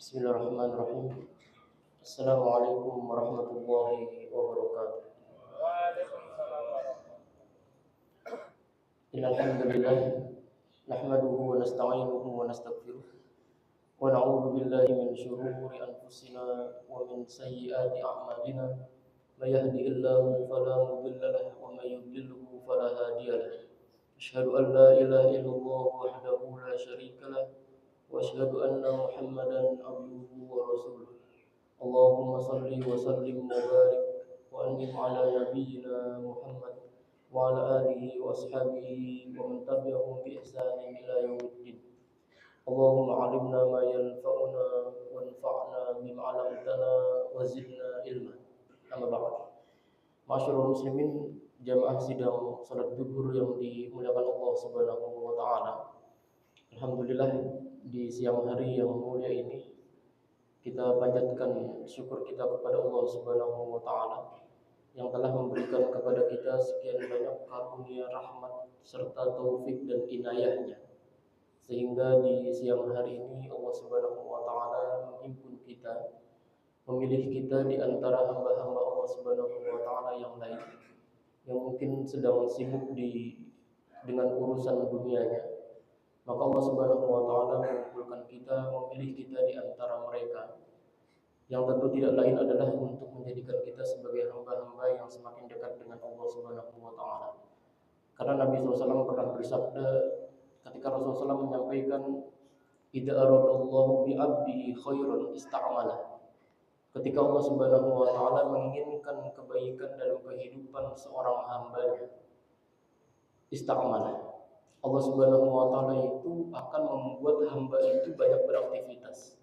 Bismillahirrahmanirrahim. Assalamualaikum warahmatullahi wabarakatuh. Innal hamdalillah nahmaduhu wa nasta'inuhu wa nastaghfiruh wa na'udzu billahi min shururi anfusina wa min sayyiati a'malina. May yahdihillahu fala mudilla lahu wa may yudlilhu fala hadiya lahu. Asyhadu an la ilaha illallah wahdahu la syarika lahu wa asyhadu anna Muhammadan abduhu wa rasuluh. Allahumma salli wa sallim wa barik wa an'im ala nabiyyina Muhammad wa ala alihi wa ashabihi wa man tabi'ahum bi ihsanin ila yaumiddin. Allahumma 'allimna ma yanfa'una wanfa'na bima 'allamtana wa zidna ilma. Amma ba'd. Masyarul muslimin, jamaah sidang salat zuhur yang dimuliakan Allah Subhanahu wa taala. Alhamdulillah, di siang hari yang mulia ini kita panjatkan syukur kita kepada Allah Subhanahu wa taala yang telah memberikan kepada kita sekian banyak karunia, rahmat serta taufik dan inayahnya, sehingga di siang hari ini Allah Subhanahu wa taala menghimpun kita, memilih kita di antara hamba-hamba Allah Subhanahu wa taala yang lain yang mungkin sedang sibuk dengan urusan dunianya. Maka Allah Subhanahu wa taala mengumpulkan kita, memilih kita di antara mereka, yang tentu tidak lain adalah untuk menjadikan kita sebagai hamba-hamba yang semakin dekat dengan Allah Subhanahu wa taala. Karena Nabi SAW pernah bersabda ketika Rasulullah SAW menyampaikan, idza aradallahu bi 'abdihi khairan ista'malah. Ketika Allah Subhanahu wa taala menginginkan kebaikan dalam kehidupan seorang hambanya, ista'malah. Allah Subhanahu wa taala itu akan membuat hamba itu banyak beraktivitas.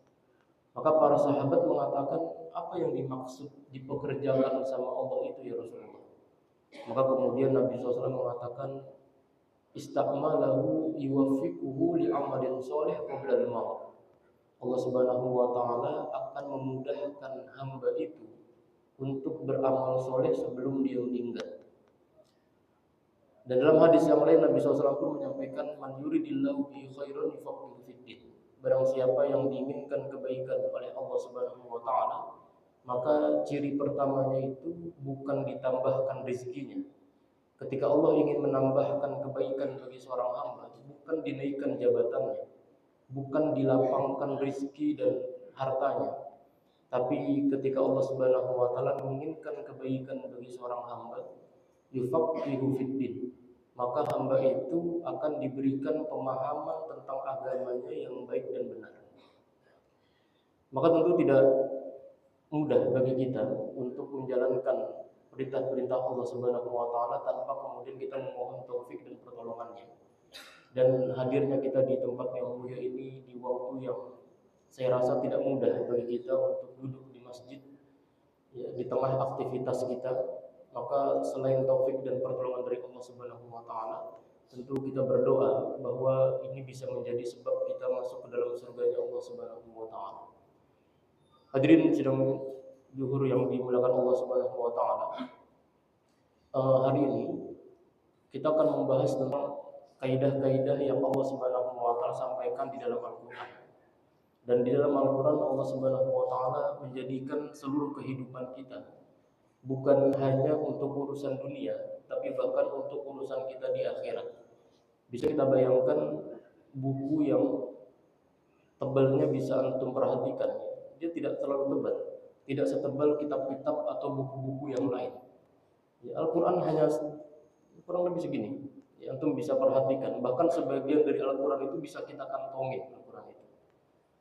Maka para sahabat mengatakan, apa yang dimaksud dipekerjakan sama Allah itu ya Rasulullah? Maka kemudian Nabi SAW mengatakan, ista'malahu yuwaffiquhu li'amalin sholih qabla al-maut. Allah Subhanahu wa taala akan memudahkan hamba itu untuk beramal soleh sebelum dia meninggal. Dan dalam hadis yang lain Nabi SAW pun menyampaikan, man yuridillahu bihi khairan yufaqihuhu fiddin. Barang siapa yang diinginkan kebaikan oleh Allah Subhanahu wa taala, maka ciri pertamanya itu bukan ditambahkan rezekinya. Ketika Allah ingin menambahkan kebaikan bagi seorang hamba, bukan dinaikkan jabatannya, bukan dilapangkan rezeki dan hartanya. Tapi ketika Allah Subhanahu wa taala menginginkan kebaikan bagi seorang hamba, yufaqihuhu fiddin, maka hamba itu akan diberikan pemahaman tentang agamanya yang baik dan benar. Maka tentu tidak mudah bagi kita untuk menjalankan perintah-perintah Allah Subhanahu wa taala tanpa kemudian kita memohon taufik dan pertolongannya. Dan hadirnya kita di tempat yang mulia ini di waktu yang saya rasa tidak mudah bagi kita untuk duduk di masjid, ya, di tengah aktivitas kita. Maka selain taufik dan pertolongan dari Allah Subhanahu wa taala, tentu kita berdoa bahwa ini bisa menjadi sebab kita masuk ke dalam surganya Allah Subhanahu wa taala. Hadirin sidang zuhur yang dimuliakan Allah Subhanahu wa taala. Hari ini kita akan membahas tentang kaidah-kaidah yang Allah Subhanahu wa taala sampaikan di dalam Al-Qur'an. Dan di dalam Al-Qur'an Allah Subhanahu wa taala menjadikan seluruh kehidupan kita bukan hanya untuk urusan dunia, tapi bahkan untuk urusan kita di akhirat. Bisa kita bayangkan buku yang tebalnya bisa antum perhatikan, dia tidak terlalu tebal, tidak setebal kitab-kitab atau buku-buku yang lain. Ya, Al-Quran hanya kurang lebih segini, ya, antum bisa perhatikan. Bahkan sebagian dari Al-Quran itu bisa kita kantongi Al-Quran itu.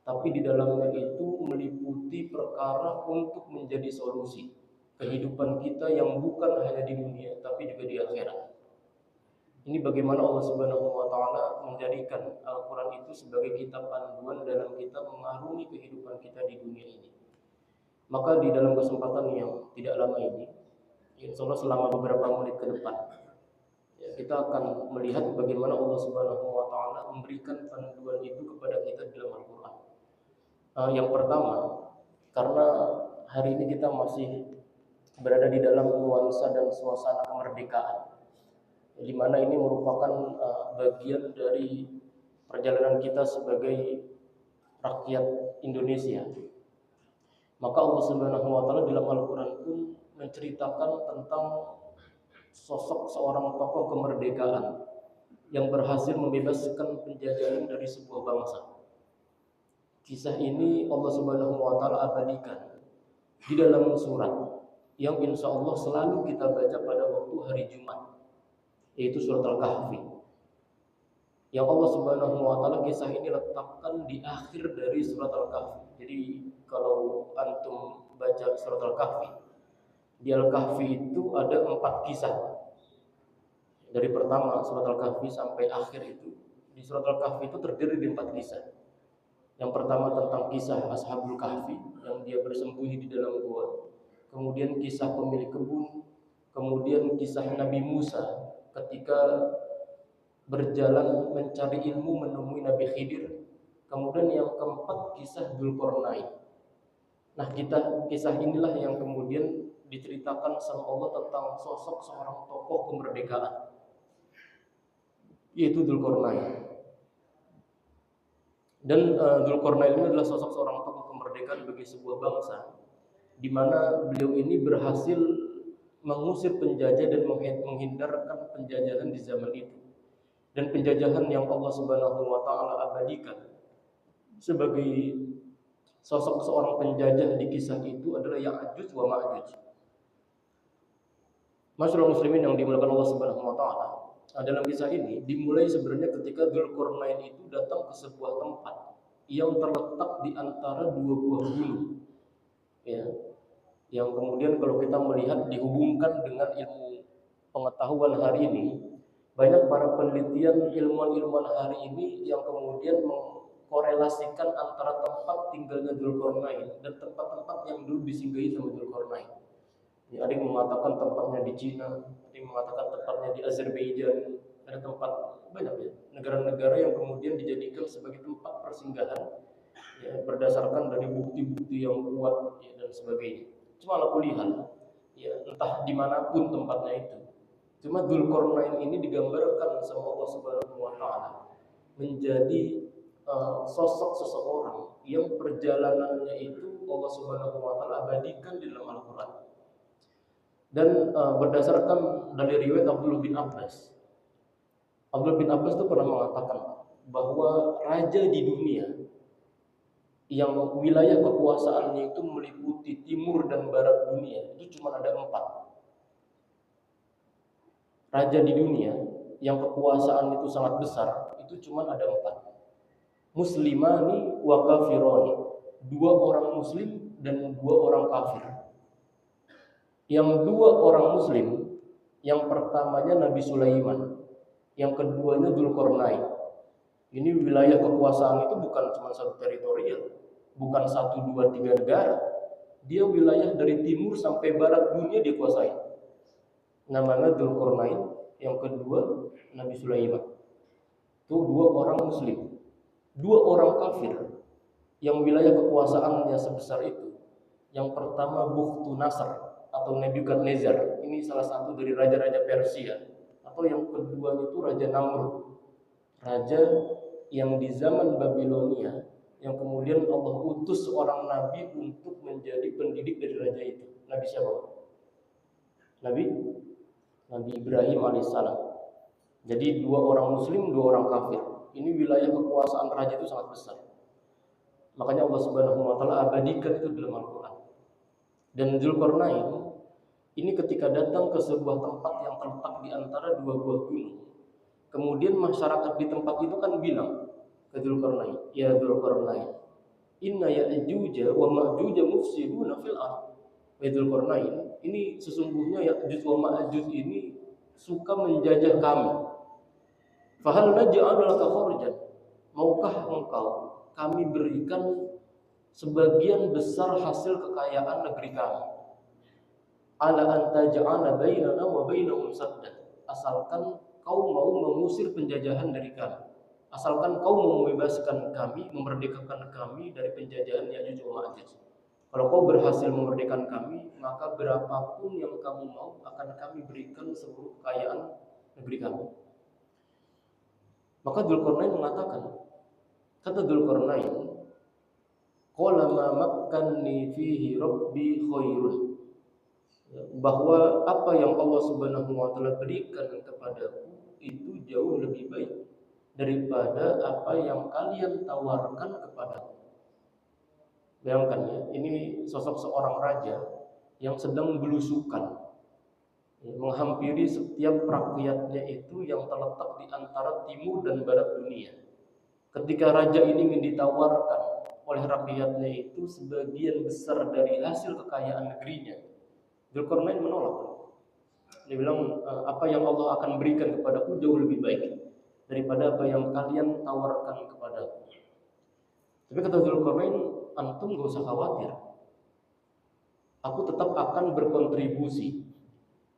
Tapi di dalamnya itu meliputi perkara untuk menjadi solusi kehidupan kita yang bukan hanya di dunia tapi juga di akhirat. Ini bagaimana Allah Subhanahu wa taala menjadikan Al-Qur'an itu sebagai kitab panduan dalam kita mengarungi kehidupan kita di dunia ini. Maka di dalam kesempatan yang tidak lama ini, insyaallah selama beberapa menit ke depan, ya, kita akan melihat bagaimana Allah Subhanahu wa taala memberikan panduan itu kepada kita di dalam Al-Qur'an. Yang pertama, karena hari ini kita masih berada di dalam nuansa dan suasana kemerdekaan, di mana ini merupakan bagian dari perjalanan kita sebagai rakyat Indonesia. Maka Allah Subhanahu wa taala dalam Al-Qur'an pun menceritakan tentang sosok seorang tokoh kemerdekaan yang berhasil membebaskan penjajahan dari sebuah bangsa. Kisah ini Allah Subhanahu wa taala abadikan di dalam surat yang insya Allah selalu kita baca pada waktu hari Jumat, yaitu surat Al-Kahfi. Yang Allah Subhanahu wa taala kisah ini letakkan di akhir dari surat Al-Kahfi. Jadi kalau antum baca surat Al-Kahfi, di Al-Kahfi itu ada 4 kisah. Dari pertama surat Al-Kahfi sampai akhir itu, di surat Al-Kahfi itu terdiri dari 4 kisah. Yang pertama tentang kisah Ashabul Kahfi yang dia bersembunyi di dalam gua. Kemudian kisah pemilik kebun. Kemudian kisah Nabi Musa ketika berjalan mencari ilmu menemui Nabi Khidir. Kemudian yang keempat kisah Dzulqarnain. Nah, kisah inilah yang kemudian diceritakan sama Allah tentang sosok seorang tokoh kemerdekaan, yaitu Dzulqarnain. Dan Dzulqarnain ini adalah sosok seorang tokoh kemerdekaan bagi sebuah bangsa, di mana beliau ini berhasil mengusir penjajah dan menghindarkan penjajahan di zaman itu. Dan penjajahan yang Allah Subhanahu wa taala abadikan sebagai sosok seorang penjajah di kisah itu adalah Ya'juj wa Ma'juj. Masyaallah muslimin yang dimuliakan Allah Subhanahu wa taala, dalam kisah ini dimulai sebenarnya ketika Dzulqarnain itu datang ke sebuah tempat yang terletak di antara 2 buah gunung. Ya. Yang kemudian kalau kita melihat dihubungkan dengan ilmu pengetahuan hari ini, banyak para penelitian ilmuwan-ilmuwan hari ini yang kemudian mengkorelasikan antara tempat tinggalnya Dzulqarnain dan tempat-tempat yang dulu disinggahi sama Dzulqarnain. Ya, ada yang mengatakan tempatnya di Cina, ada yang mengatakan tempatnya di Azerbaijan, ada tempat banyak ya, negara-negara yang kemudian dijadikan sebagai tempat persinggahan ya, berdasarkan dari bukti-bukti yang kuat ya, dan sebagainya. Cuma ala kulihan, ya entah dimanapun tempatnya itu. Cuma Dzulqarnain ini digambarkan sama Allah Subhanahu wa taala menjadi sosok seseorang yang perjalanannya itu Allah Subhanahu wa taala abadikan di dalam Al-Qur'an. Dan berdasarkan dari riwayat Abdullah bin Abbas itu pernah mengatakan bahwa raja di dunia yang wilayah kekuasaannya itu meliputi timur dan barat dunia itu cuma ada 4. Raja di dunia yang kekuasaan itu sangat besar itu cuma ada 4. Muslimani wa kafironi, 2 orang muslim dan 2 orang kafir. Yang 2 orang muslim, yang pertamanya Nabi Sulaiman, yang keduanya Dzulqarnain. Ini wilayah kekuasaan itu bukan cuma satu teritorial, bukan 1, 2, 3 negara. Dia wilayah dari timur sampai barat dunia dikuasai. Namanya Dzulqarnain, yang kedua Nabi Sulaiman. Itu 2 orang muslim. 2 orang kafir yang wilayah kekuasaannya sebesar itu. Yang pertama Bukhtu Nasr atau Nebukadnezar, ini salah satu dari raja-raja Persia. Atau yang kedua itu Raja Namrud, raja yang di zaman Babilonia, yang kemudian Allah utus seorang nabi untuk menjadi pendidik dari raja itu. Nabi siapa? Nabi Ibrahim alaihissalam. Jadi 2 orang muslim, 2 orang kafir. Ini wilayah kekuasaan raja itu sangat besar. Makanya Allah Subhanahu wa taala abadikan itu dalam Al-Qur'an. Dan Dzulqarnain ini ketika datang ke sebuah tempat yang terletak di antara 2 buah gunung, kemudian masyarakat di tempat itu kan bilang ke Dzulqarnain, "Ya Dzulqarnain, inna Ya'juj wa Ma'juj mufsiduna fil ardh." Ya Dzulqarnain, ini sesungguhnya Ya'juj wa Ma'juj ini suka menjajah kami. Fahal naj'alu laka kharjan? Maukah engkau kami berikan sebagian besar hasil kekayaan negeri kami? Ala anta ja'ala bainana wa bainahum saddan, asalkan kau mau mengusir penjajahan dari kami, asalkan kau mau membebaskan kami, memerdekakan kami dari penjajahan Ya'juj wa Ma'juj. Kalau kau berhasil memerdekakan kami, maka berapapun yang kamu mau akan kami berikan seluruh kekayaan negeri kami. Maka Dzulqarnain mengatakan, kata Dzulqarnain, qala ma makkanni fihi rabbi khairun, bahwa apa yang Allah Subhanahu wa taala berikan kepadaku itu jauh lebih baik daripada apa yang kalian tawarkan kepadaku. Bayangkan ya, ini sosok seorang raja yang sedang belusukan, menghampiri setiap rakyatnya itu yang terletak di antara timur dan barat dunia. Ketika raja ini ingin ditawarkan oleh rakyatnya itu sebagian besar dari hasil kekayaan negerinya, Dzulkarnain menolak. Dia bilang, apa yang Allah akan berikan kepadaku jauh lebih baik daripada apa yang kalian tawarkan kepadaku. Tapi kata Dzulkarnain, antum gak usah khawatir, aku tetap akan berkontribusi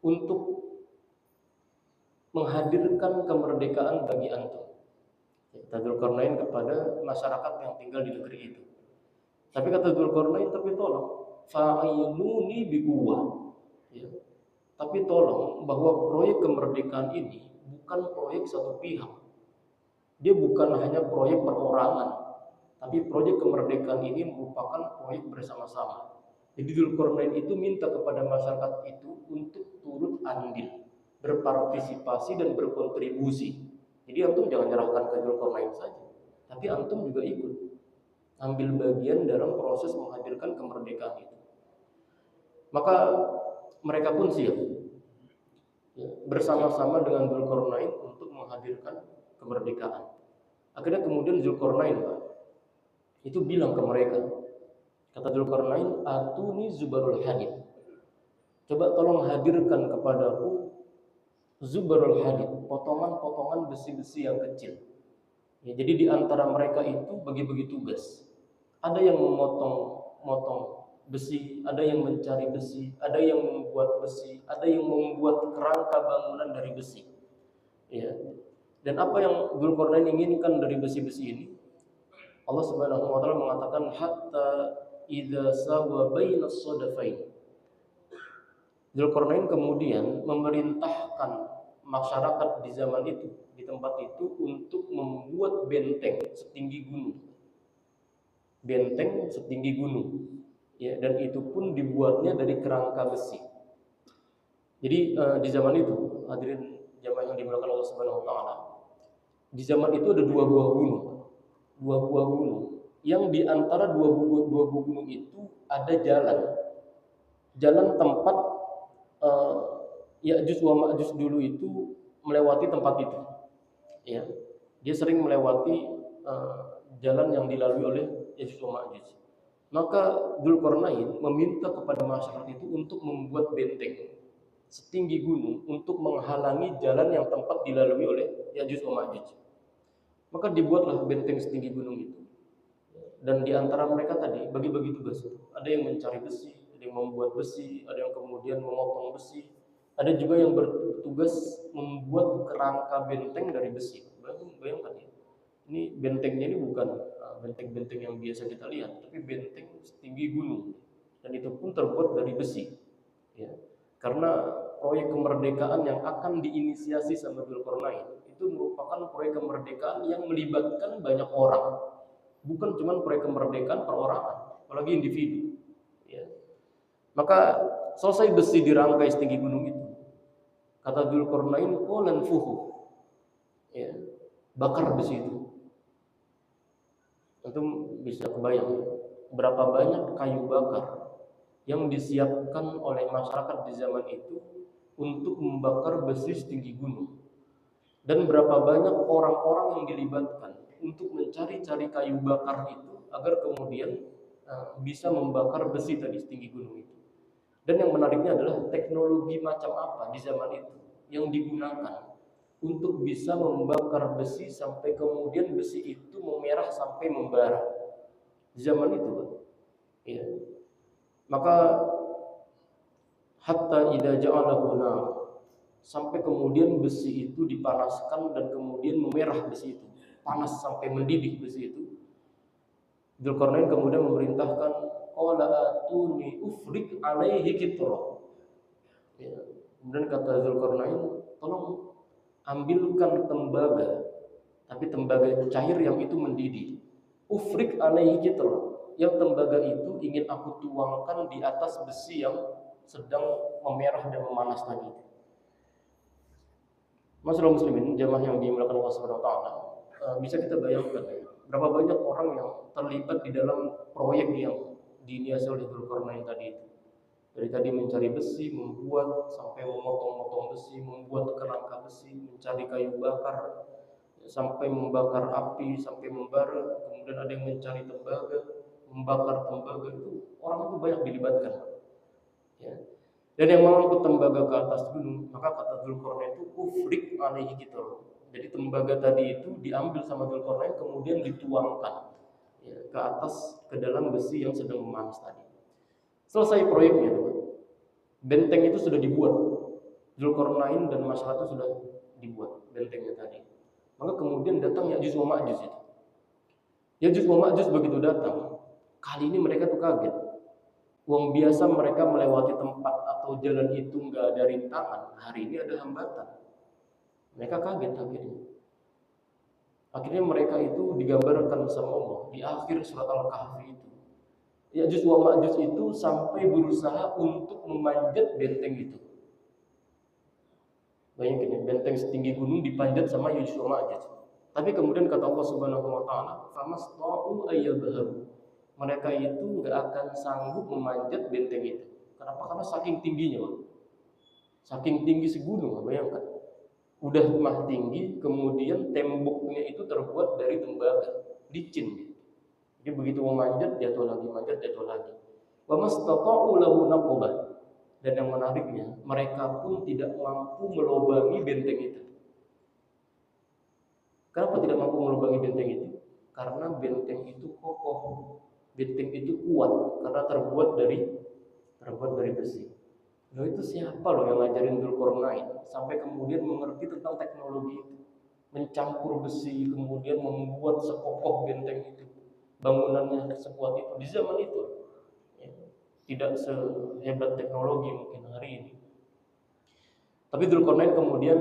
untuk menghadirkan kemerdekaan bagi antum. Kata Dzulkarnain kepada masyarakat yang tinggal di negeri itu. Tapi kata Dzulkarnain, tapi tolong fa'inuni biquwwah, ya. Tapi tolong bahwa proyek kemerdekaan ini bukan proyek satu pihak. Dia bukan hanya proyek perorangan, tapi proyek kemerdekaan ini merupakan proyek bersama-sama. Jadi Dzulkarnain itu minta kepada masyarakat itu untuk turut andil, berpartisipasi dan berkontribusi. Jadi antum jangan nyerahkan ke Dzulkarnain saja, tapi antum juga ikut ambil bagian dalam proses menghadirkan kemerdekaan itu. Maka mereka pun siap, ya, bersama-sama dengan Dzulkarnain untuk menghadirkan kemerdekaan. Akhirnya kemudian Dzulkarnain itu bilang ke mereka, kata Dzulkarnain, atuni zubarul hadid, coba tolong hadirkan kepadaku zubarul hadid, potongan-potongan besi-besi yang kecil. Ya, jadi di antara mereka itu bagi-bagi tugas. Ada yang memotong besi, ada yang mencari besi, ada yang membuat besi, ada yang membuat kerangka bangunan dari besi. Ya. Dan apa yang Dzulkarnain inginkan dari besi-besi ini? Allah Subhanahu wa taala mengatakan hatta idza sawa bainas sadafain. Dzulkarnain kemudian memerintahkan masyarakat di zaman itu, di tempat itu, untuk membuat benteng setinggi gunung. Benteng setinggi gunung. Ya, dan itu pun dibuatnya dari kerangka besi. Jadi di zaman itu, hadirin jamaah yang dimuliakan Allah Subhanahu wa taala, di zaman itu ada dua buah gunung. Yang di antara dua buah gunung itu ada jalan tempat Ya'juj wa Ma'juj dulu itu melewati tempat itu. Ya, dia sering melewati jalan yang dilalui oleh Ya'juj wa Ma'juj. Maka Dzulkarnain meminta kepada masyarakat itu untuk membuat benteng setinggi gunung untuk menghalangi jalan yang tempat dilalui oleh Ya'juj wa Ma'juj. Maka dibuatlah benteng setinggi gunung itu. Dan di antara mereka tadi bagi-bagi tugas. Ada yang mencari besi, ada yang membuat besi, ada yang kemudian memotong besi, ada juga yang bertugas membuat kerangka benteng dari besi. Bayangkan ya. Ini bentengnya ini bukan benteng-benteng yang biasa kita lihat, tapi benteng setinggi gunung, dan itu pun terbuat dari besi. Ya. Karena proyek kemerdekaan yang akan diinisiasi sama Dzulkarnain itu merupakan proyek kemerdekaan yang melibatkan banyak orang, bukan cuma proyek kemerdekaan perorangan, apalagi individu. Ya. Maka selesai besi dirangkai setinggi gunung itu, kata Dzulkarnain, qolan fuhu, ya, bakar besi itu. Antum bisa kebayang berapa banyak kayu bakar yang disiapkan oleh masyarakat di zaman itu untuk membakar besi setinggi gunung, dan berapa banyak orang-orang yang dilibatkan untuk mencari-cari kayu bakar itu agar kemudian bisa membakar besi tadi setinggi gunung itu. Dan yang menariknya adalah teknologi macam apa di zaman itu yang digunakan untuk bisa membakar besi sampai kemudian besi itu memerah sampai membara di zaman itu. Ya. Maka hatta idza ja'alahu nar, sampai kemudian besi itu dipanaskan dan kemudian memerah besi itu, panas sampai mendidih besi itu. Dzulkarnain kemudian memerintahkan, qala atuni ufrik alaihi qitra. Ya. Kemudian kata Dzulkarnain, tolong ambilkan tembaga, tapi tembaga cair yang itu mendidih. Ufrik alaihi qitra, yang tembaga itu ingin aku tuangkan di atas besi yang sedang memerah dan memanas tadi. Masyaallah muslimin, jamaah yang dimuliakan Allah Subhanahu wa taala, bisa kita bayangkan berapa banyak orang yang terlibat di dalam proyek yang diinisiasi oleh Dzulkarnain tadi itu. Dari tadi mencari besi, membuat sampai memotong-motong besi, membuat kerangka besi, mencari kayu bakar, sampai membakar api, sampai membara, kemudian ada yang mencari tembaga, membakar tembaga, itu orang itu banyak dilibatkan. Ya. Dan yang mengangkut tembaga ke atas gunung, maka kata Dzulkarnain itu ufrik alaihi gitu. Jadi tembaga tadi itu diambil sama Dzulkarnain kemudian dituangkan ya, ke atas ke dalam besi yang sedang memanas tadi. Selesai proyeknya, benteng itu sudah dibuat. Dzulkarnain dan masyarakat itu sudah dibuat bentengnya tadi. Maka kemudian datang Ya'juj wa Ma'juj itu. Ya'juj wa Ma'juj begitu datang, kali ini mereka tuh kaget. Wong biasa mereka melewati tempat atau jalan itu nggak ada rintangan, hari ini ada hambatan. Mereka kaget akhirnya. Akhirnya mereka itu digambarkan sama Allah di akhir surat Al-Kahfi itu. Ya'juj wa Ma'juj itu sampai berusaha untuk memanjat benteng itu. Bayangin ya, benteng setinggi gunung dipanjat sama Ya'juj wa Ma'juj. Tapi kemudian kata Allah Subhanahu wa taala, "Famasta'u ayyadhharu." Mereka itu nggak akan sanggup memanjat benteng itu. Kenapa? Karena saking tingginya, Pak. Saking tinggi segunung, bayangkan. Udah mah tinggi, kemudian temboknya itu terbuat dari tembaga, licin. Jadi begitu memanjat, jatuh lagi, manjat, jatuh lagi. Wa mastata'u lahu naqbah. Dan yang menariknya, mereka pun tidak mampu melobangi benteng itu. Kenapa tidak mampu melobangi benteng itu? Karena benteng itu kokoh. Benteng itu kuat karena terbuat dari besi. Loh itu siapa loh yang ngajarin Dzulkarnain sampai kemudian mengerti tentang teknologi itu, mencampur besi kemudian membuat sekokoh benteng itu, bangunannya sekuat itu di zaman itu. Ya, tidak sehebat teknologi mungkin hari ini. Tapi Dzulkarnain kemudian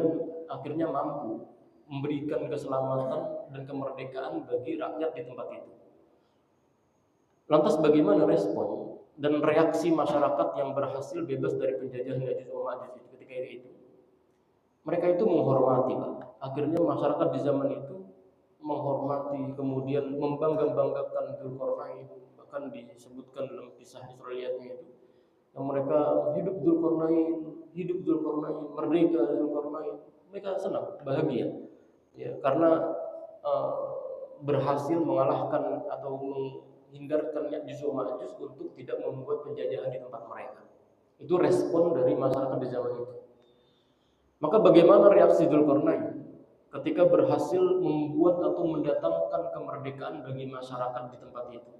akhirnya mampu memberikan keselamatan dan kemerdekaan bagi rakyat di tempat itu. Lantas bagaimana respon dan reaksi masyarakat yang berhasil bebas dari penjajahan Ya'juj wa Ma'juj ketika itu? Mereka itu menghormati, Pak. Akhirnya masyarakat di zaman itu menghormati, kemudian membangga-banggakan Dzulkarnain. Bahkan disebutkan dalam kisah Israiliyatnya itu, yang mereka hidup Dzulkarnain, merdeka Dzulkarnain. Mereka senang, bahagia, ya, karena berhasil mengalahkan atau menghindarkan Ya'juj wa Ma'juj untuk tidak membuat penjajahan di tempat mereka. Itu respon dari masyarakat di zaman itu. Maka bagaimana reaksi Dzulkarnain ketika berhasil membuat atau mendatangkan kemerdekaan bagi masyarakat di tempat itu?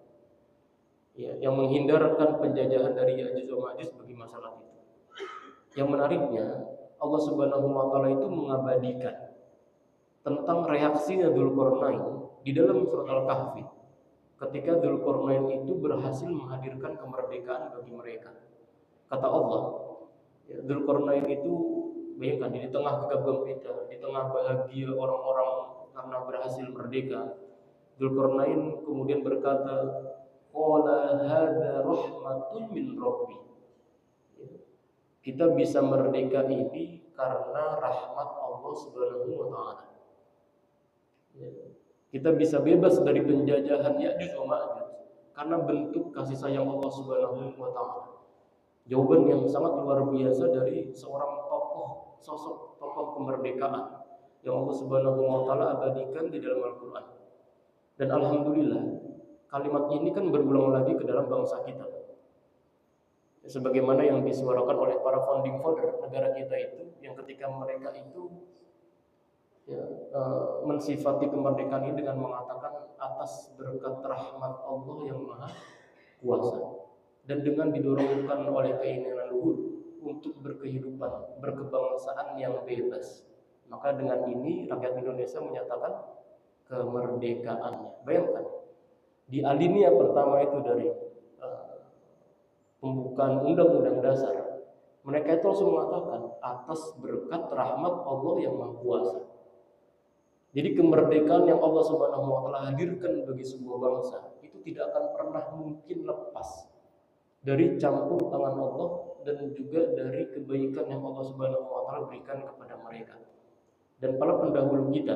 Ya, yang menghindarkan penjajahan dari Ya'juj wa Ma'juj bagi masyarakat itu. Yang menariknya, Allah Subhanahu wa taala itu mengabadikan tentang reaksinya Dzulkarnain di dalam surat Al-Kahfi. Ketika Dzulkarnain itu berhasil menghadirkan kemerdekaan bagi mereka. Kata Allah, ya, Dzulkarnain itu bayangkan di tengah gegap gempita, di tengah bahagia orang-orang karena berhasil merdeka, Dzulkarnain kemudian berkata, "Qala hadza rahmatun min rabbi." Kita bisa merdeka ini karena rahmat Allah Subhanahu wa taala. Kita bisa bebas dari penjajahan Ya'juj wa Ma'juj karena bentuk kasih sayang Allah Subhanahu wa taala. Jawaban yang sangat luar biasa dari seorang tokoh, sosok tokoh kemerdekaan yang Allah Subhanahu wa taala abadikan di dalam Al-Qur'an. Dan alhamdulillah, kalimat ini kan berulang lagi ke dalam bangsa kita. Sebagaimana yang disuarakan oleh para founding father negara kita itu, yang ketika mereka itu mensifati kemerdekaan ini dengan mengatakan atas berkat rahmat Allah yang maha kuasa dan dengan didorongkan oleh keinginan luhur untuk berkehidupan, berkebangsaan yang bebas. Maka dengan ini rakyat Indonesia menyatakan kemerdekaannya. Bayangkan, di alinea pertama itu dari pembukaan Undang-Undang Dasar, mereka itu langsung mengatakan atas berkat rahmat Allah yang maha kuasa. Jadi kemerdekaan yang Allah Subhanahu wa taala hadirkan bagi sebuah bangsa itu tidak akan pernah mungkin lepas dari campur tangan Allah dan juga dari kebaikan yang Allah Subhanahu wa taala berikan kepada mereka. Dan para pendahulu kita,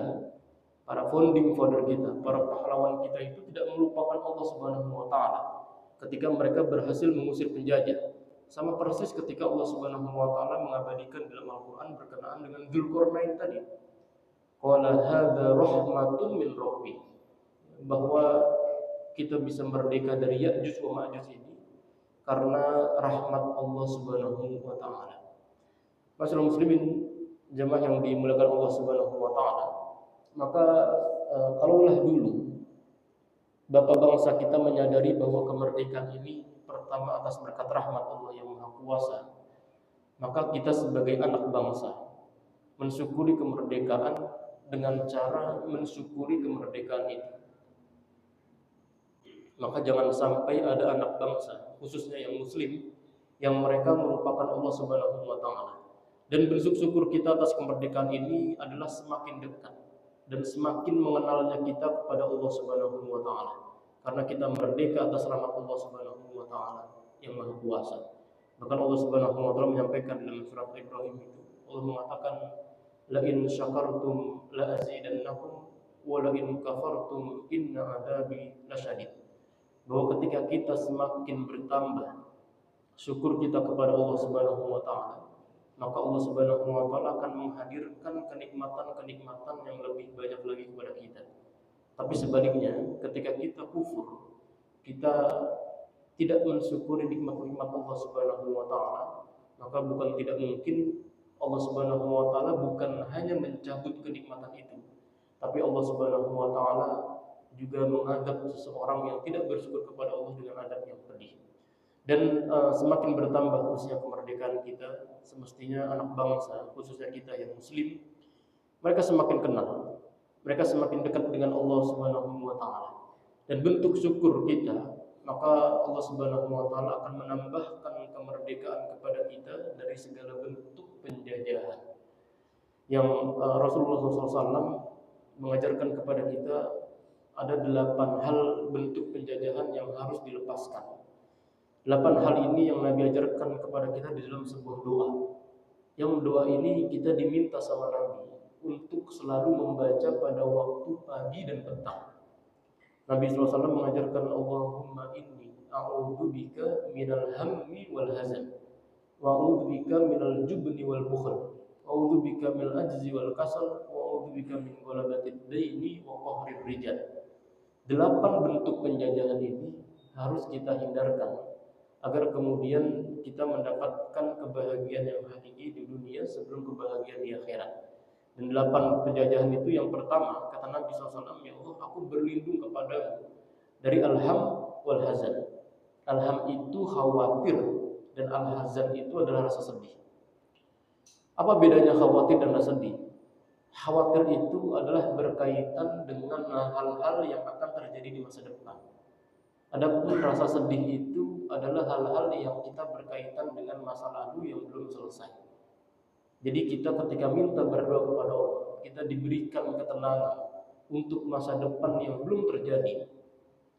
para founding father kita, para pahlawan kita itu tidak melupakan Allah Subhanahu wa taala ketika mereka berhasil mengusir penjajah. Sama persis ketika Allah Subhanahu wa taala mengabadikan dalam Al-Qur'an berkenaan dengan Dzulqarnain tadi. Qala hadza rahmatun min rabbi. Bahwa kita bisa merdeka dari Ya'juj wa Ma'juj ini karena rahmat Allah Subhanahu wa taala. Masyaallah muslimin, jamaah yang dimuliakan Allah Subhanahu wa taala. Maka kalaulah dulu bapak bangsa kita menyadari bahwa kemerdekaan ini pertama atas berkat rahmat Allah yang Maha Kuasa, maka kita sebagai anak bangsa mensyukuri kemerdekaan dengan cara mensyukuri kemerdekaan itu. Maka jangan sampai ada anak bangsa, khususnya yang muslim, yang mereka merupakan Allah Subhanahu wa taala. Dan bentuk syukur kita atas kemerdekaan ini adalah semakin dekat dan semakin mengenalnya kita kepada Allah Subhanahu wa taala. Karena kita merdeka atas rahmat Allah Subhanahu wa taala yang Maha Kuasa. Bahkan Allah Subhanahu wa taala menyampaikan dalam surat Ibrahim itu, Allah mengatakan, la in syakartum la azidannakum wa la in kafartum inna adzabi lasyadid. Bahwa ketika kita semakin bertambah syukur kita kepada Allah Subhanahu wa taala, maka Allah Subhanahu wa taala akan menghadirkan kenikmatan-kenikmatan yang lebih banyak lagi kepada kita. Tapi sebaliknya, ketika kita kufur, kita tidak mensyukuri nikmat-nikmat Allah Subhanahu wa taala, maka bukan tidak mungkin Allah Subhanahu wa taala bukan hanya mencabut kenikmatan itu, tapi Allah Subhanahu wa taala juga mengadab seseorang yang tidak bersyukur kepada Allah dengan adab yang pedih. Dan semakin bertambah usia kemerdekaan kita, semestinya anak bangsa, khususnya kita yang muslim, mereka semakin kenal, mereka semakin dekat dengan Allah Subhanahu wa taala. Dan bentuk syukur kita, maka Allah Subhanahu wa taala akan menambahkan kemerdekaan kepada kita dari segala bentuk penjajahan. Yang Rasulullah SAW mengajarkan kepada kita ada 8 hal bentuk penjajahan yang harus dilepaskan. 8 hal ini yang Nabi ajarkan kepada kita di dalam sebuah doa. Yang doa ini kita diminta sama Nabi untuk selalu membaca pada waktu pagi dan petang. Nabi SAW mengajarkan, Allahumma inni a'udzubika minal hammi wal hazan, wa a'udzubika minal jubni wal bukhl, wa a'udzubika minal ajzi wal kasal, wa a'udzubika min ghalabatid daini wa qahrir rijal. 8 bentuk penjajahan ini harus kita hindarkan agar kemudian kita mendapatkan kebahagiaan yang hakiki di dunia sebelum kebahagiaan di akhirat. Dan 8 penjajahan itu yang pertama, kata Nabi SAW, ya Allah, aku berlindung kepadamu dari alham wal hazan. Alham itu khawatir dan al-hazan itu adalah rasa sedih. Apa bedanya khawatir dan rasa sedih? Khawatir itu adalah berkaitan dengan hal-hal yang akan terjadi di masa depan. Adapun rasa sedih itu adalah hal-hal yang kita berkaitan dengan masa lalu yang belum selesai. Jadi kita ketika minta berdoa kepada Allah, kita diberikan ketenangan untuk masa depan yang belum terjadi,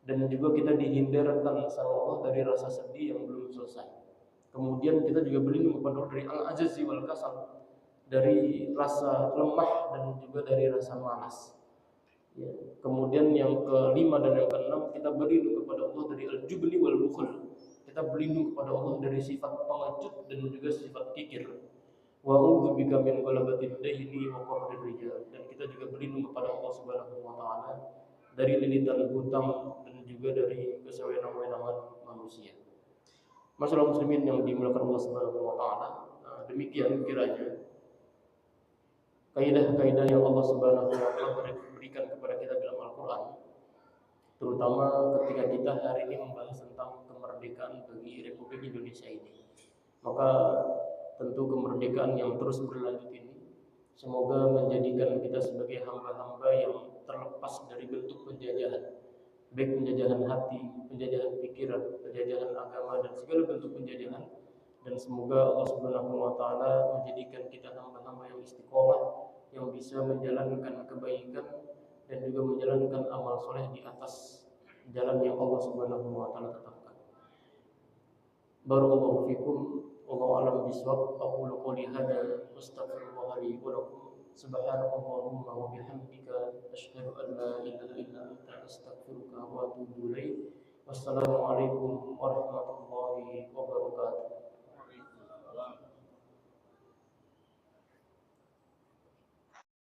dan juga kita dihindarkan sama Allah dari rasa sedih yang belum selesai. Kemudian kita juga berlindung kepada Allah dari al-ajzi wal kasal, dari rasa lemah dan juga dari rasa malas. Ya. Kemudian yang kelima dan yang keenam, kita berlindung kepada Allah dari al-jubni wal bukhl. Kita berlindung kepada Allah dari sifat pengecut dan juga sifat kikir. Wa a'udzubika min ghalabatid daini wa qahrir rijal. Dan kita juga berlindung kepada Allah Subhanahu wa taala dari lilitan hutang dan juga dari kesewenang-wenangan manusia. Masyaallah muslimin yang dimuliakan Allah Subhanahu wa taala, demikian kiranya kaidah-kaidah yang Allah Subhanahu wa taala berikan kepada kita dalam Al-Qur'an, terutama ketika kita hari ini membahas tentang kemerdekaan bagi Republik Indonesia ini. Maka tentu kemerdekaan yang terus berlanjut ini semoga menjadikan kita sebagai hamba-hamba yang terlepas dari bentuk penjajahan, baik penjajahan hati, penjajahan pikiran, penjajahan agama, dan segala bentuk penjajahan. Dan semoga Allah Subhanahu wa taala menjadikan kita hamba-hamba yang istiqomah, yang bisa menjalankan kebaikan dan juga menjalankan amal soleh di atas jalan yang Allah Subhanahu wa taala tetapkan. Barakallahu fikum. Wallahu a'lam bishawab. Aqulu qouli hadza astaghfirullah li wa lakum. Subhanakallahumma wa bihamdika asyhadu an la ilaha illa anta astaghfiruka wa atubu ilaik. Wassalamu alaikum warahmatullahi wabarakatuh.